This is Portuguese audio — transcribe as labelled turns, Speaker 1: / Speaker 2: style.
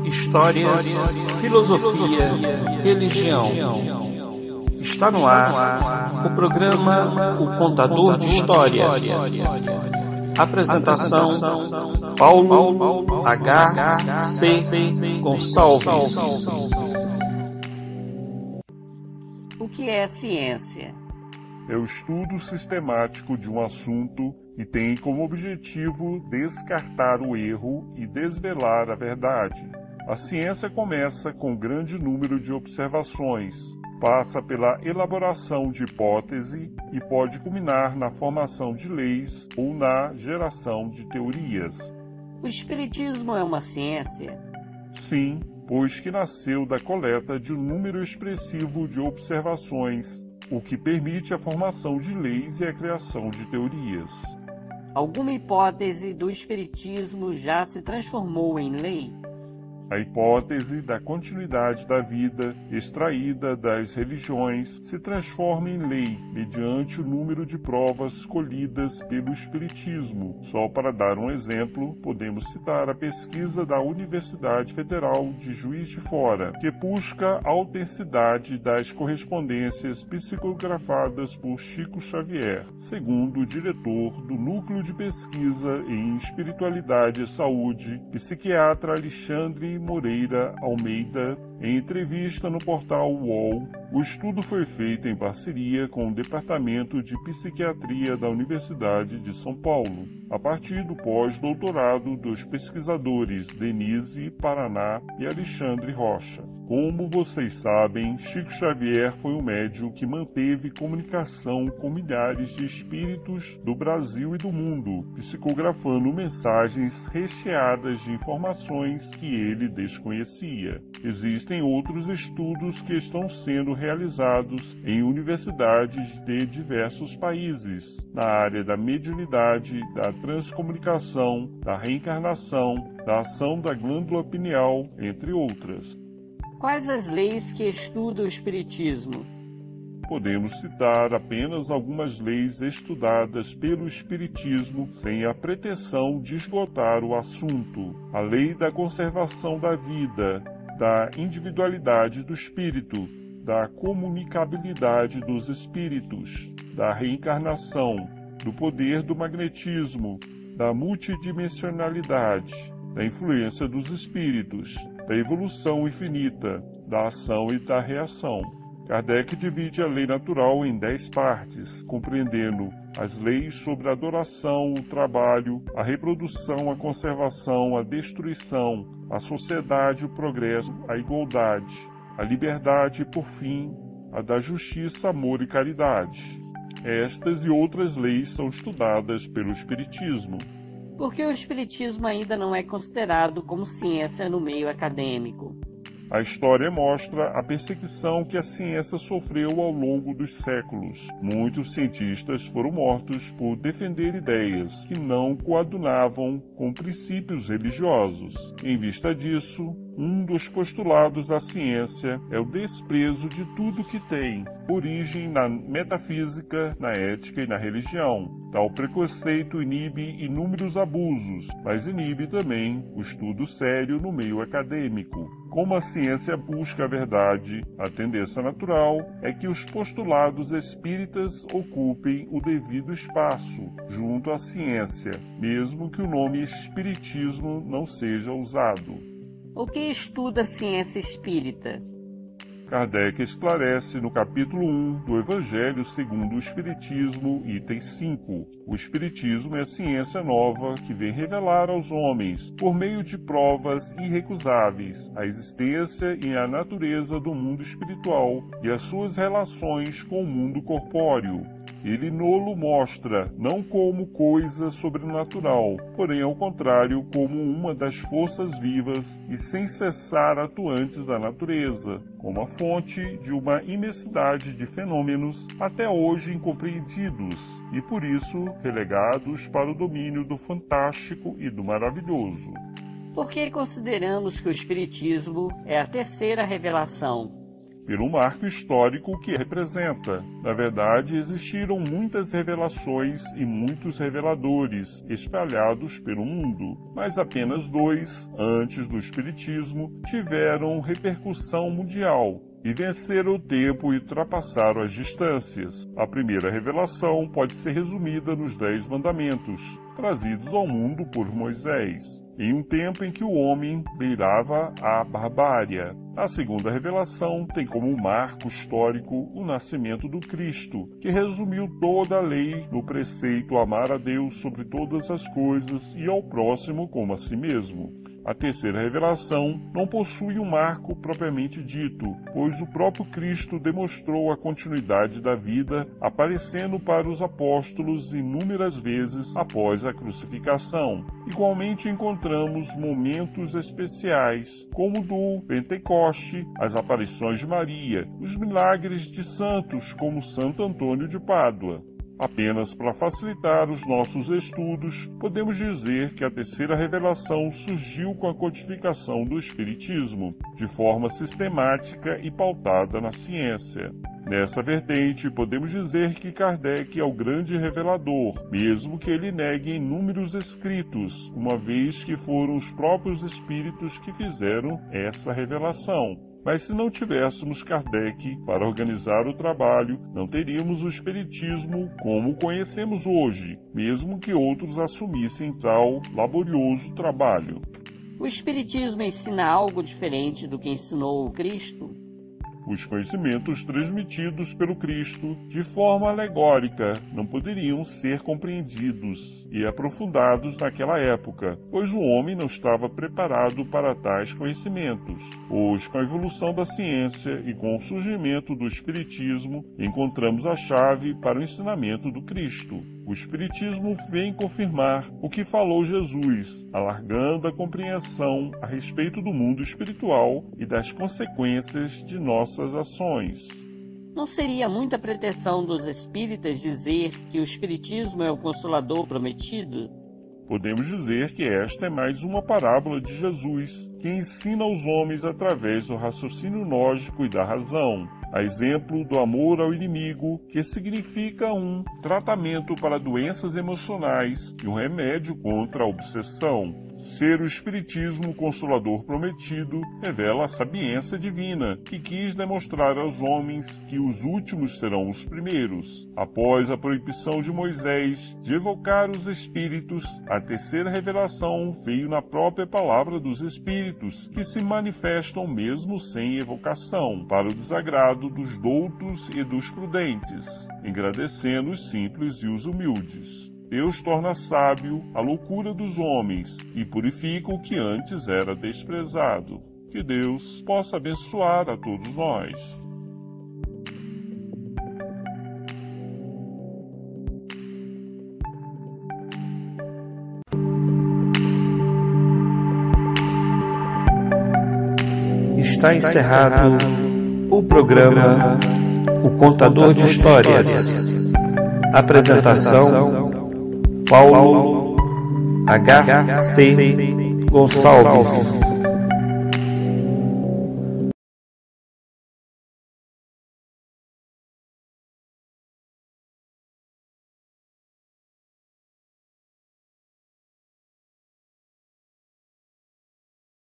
Speaker 1: histórias, filosofia, religião. Está no ar o programa O Contador de Histórias. Apresentação: Paulo H.C. Gonçalves.
Speaker 2: O que é ciência?
Speaker 3: É o estudo sistemático de um assunto que tem como objetivo descartar o erro e desvelar a verdade. A ciência começa com um grande número de observações, passa pela elaboração de hipótese e pode culminar na formação de leis ou na geração de teorias.
Speaker 2: O espiritismo é uma ciência?
Speaker 3: Sim, pois que nasceu da coleta de um número expressivo de observações, o que permite a formação de leis e a criação de teorias.
Speaker 2: Alguma hipótese do espiritismo já se transformou em lei?
Speaker 3: A hipótese da continuidade da vida, extraída das religiões, se transforma em lei mediante o número de provas colhidas pelo Espiritismo. Só para dar um exemplo, podemos citar a pesquisa da Universidade Federal de Juiz de Fora, que busca a autenticidade das correspondências psicografadas por Chico Xavier, segundo o diretor do Núcleo de Pesquisa em Espiritualidade e Saúde, psiquiatra Alexandre Moreira Almeida. Em entrevista no portal UOL, o estudo foi feito em parceria com o Departamento de Psiquiatria da Universidade de São Paulo, a partir do pós-doutorado dos pesquisadores Denise Paraná e Alexandre Rocha. Como vocês sabem, Chico Xavier foi um médium que manteve comunicação com milhares de espíritos do Brasil e do mundo, psicografando mensagens recheadas de informações que ele desconhecia. Existem outros estudos que estão sendo realizados em universidades de diversos países, na área da mediunidade, da transcomunicação, da reencarnação, da ação da glândula pineal, entre outras.
Speaker 2: Quais as leis que estuda o espiritismo?
Speaker 3: Podemos citar apenas algumas leis estudadas pelo Espiritismo sem a pretensão de esgotar o assunto. A lei da conservação da vida, da individualidade do espírito, da comunicabilidade dos espíritos, da reencarnação, do poder do magnetismo, da multidimensionalidade, da influência dos espíritos, da evolução infinita, da ação e da reação. Kardec divide a lei natural em 10 partes, compreendendo as leis sobre a adoração, o trabalho, a reprodução, a conservação, a destruição, a sociedade, o progresso, a igualdade, a liberdade e, por fim, a da justiça, amor e caridade. Estas e outras leis são estudadas pelo Espiritismo.
Speaker 2: Por que o espiritismo ainda não é considerado como ciência no meio acadêmico?
Speaker 3: A história mostra a perseguição que a ciência sofreu ao longo dos séculos. Muitos cientistas foram mortos por defender ideias que não coadunavam com princípios religiosos. Em vista disso, um dos postulados da ciência é o desprezo de tudo que tem origem na metafísica, na ética e na religião. Tal preconceito inibe inúmeros abusos, mas inibe também o estudo sério no meio acadêmico. Como a ciência busca a verdade, a tendência natural é que os postulados espíritas ocupem o devido espaço junto à ciência, mesmo que o nome espiritismo não seja usado.
Speaker 2: O que estuda a ciência espírita?
Speaker 3: Kardec esclarece no capítulo 1 do Evangelho segundo o Espiritismo, item 5. O Espiritismo é a ciência nova que vem revelar aos homens, por meio de provas irrecusáveis, a existência e a natureza do mundo espiritual e as suas relações com o mundo corpóreo. Ele nolo mostra, não como coisa sobrenatural, porém ao contrário como uma das forças vivas e sem cessar atuantes da natureza, como a fonte de uma imensidade de fenômenos até hoje incompreendidos e por isso relegados para o domínio do fantástico e do maravilhoso.
Speaker 2: Por que consideramos que o espiritismo é a terceira revelação?
Speaker 3: pelo marco histórico que representa. Na verdade, existiram muitas revelações e muitos reveladores espalhados pelo mundo, mas apenas 2, antes do Espiritismo, tiveram repercussão mundial e venceram o tempo e ultrapassaram as distâncias. A primeira revelação pode ser resumida nos 10 mandamentos, trazidos ao mundo por Moisés, em um tempo em que o homem beirava a barbárie. A segunda revelação tem como marco histórico o nascimento do Cristo, que resumiu toda a lei no preceito amar a Deus sobre todas as coisas e ao próximo como a si mesmo. A terceira revelação não possui um marco propriamente dito, pois o próprio Cristo demonstrou a continuidade da vida, aparecendo para os apóstolos inúmeras vezes após a crucificação. Igualmente encontramos momentos especiais, como o do Pentecoste, as aparições de Maria, os milagres de santos como Santo Antônio de Pádua. Apenas para facilitar os nossos estudos, podemos dizer que a terceira revelação surgiu com a codificação do Espiritismo, de forma sistemática e pautada na ciência. Nessa vertente, podemos dizer que Kardec é o grande revelador, mesmo que ele negue inúmeros escritos, uma vez que foram os próprios espíritos que fizeram essa revelação. Mas se não tivéssemos Kardec para organizar o trabalho, não teríamos o Espiritismo como o conhecemos hoje, mesmo que outros assumissem tal laborioso trabalho.
Speaker 2: O Espiritismo ensina algo diferente do que ensinou o Cristo?
Speaker 3: Os conhecimentos transmitidos pelo Cristo de forma alegórica não poderiam ser compreendidos e aprofundados naquela época, pois o homem não estava preparado para tais conhecimentos. Hoje, com a evolução da ciência e com o surgimento do Espiritismo, encontramos a chave para o ensinamento do Cristo. O Espiritismo vem confirmar o que falou Jesus, alargando a compreensão a respeito do mundo espiritual e das consequências de nossas ações.
Speaker 2: Não seria muita pretensão dos espíritas dizer que o Espiritismo é o Consolador prometido?
Speaker 3: Podemos dizer que esta é mais uma parábola de Jesus, que ensina aos homens através do raciocínio lógico e da razão, a exemplo do amor ao inimigo, que significa um tratamento para doenças emocionais e um remédio contra a obsessão. Ser o Espiritismo Consolador prometido revela a sabiência divina, que quis demonstrar aos homens que os últimos serão os primeiros. Após a proibição de Moisés de evocar os espíritos, a terceira revelação veio na própria palavra dos espíritos, que se manifestam mesmo sem evocação, para o desagrado dos doutos e dos prudentes, engrandecendo os simples e os humildes. Deus torna sábio a loucura dos homens e purifica o que antes era desprezado. Que Deus possa abençoar a todos nós.
Speaker 1: Está encerrado o programa O Contador de Histórias. Apresentação: Paulo H.C. Gonçalves.